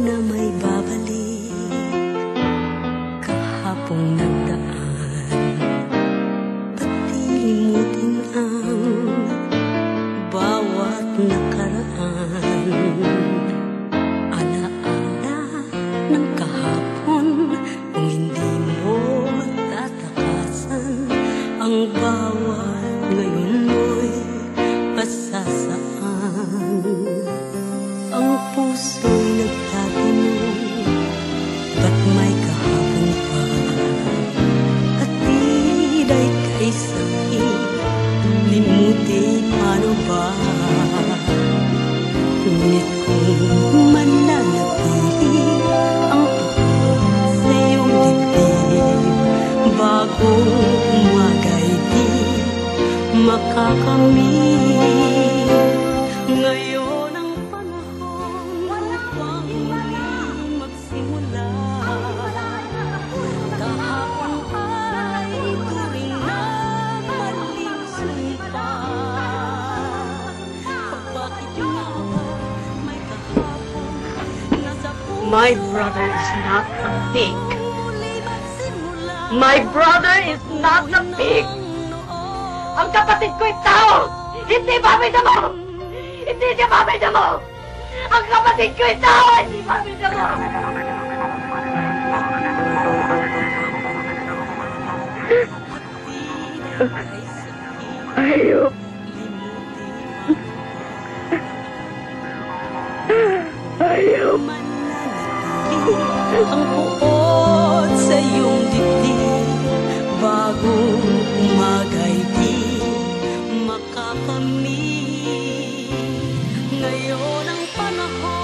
na may babalik kahapong nagdaan. Ba't di limutin ang bawat nakaraan? Alaala ng kahapon, kung hindi mo tatakasan ang bawat ngayon mo'y pasasaan. Ang puso'y nagtatanong, ba't may kahapon pa? At tila'y kay sakit, limutin paano ba? Ngunit kung mananatili ang pagod sa iyong dibdib, bago umagay di makakamit. Ngayon ang panahon upang muling magsimula. Kahapon ay turing na maling sumpa. Bakit nga ba may kahapon nasa puso? My brother is not a pig. My brother is not a pig. Ang kapatid ko'y tao, hindi baboy damo! Hindi siya baboy damo! Ang kapatid ko'y tao, hindi baboy damo! Ayop. Ayop. Ang puot sa iyong dibdib, bago umagay di makakamit. Ngayon ang panahon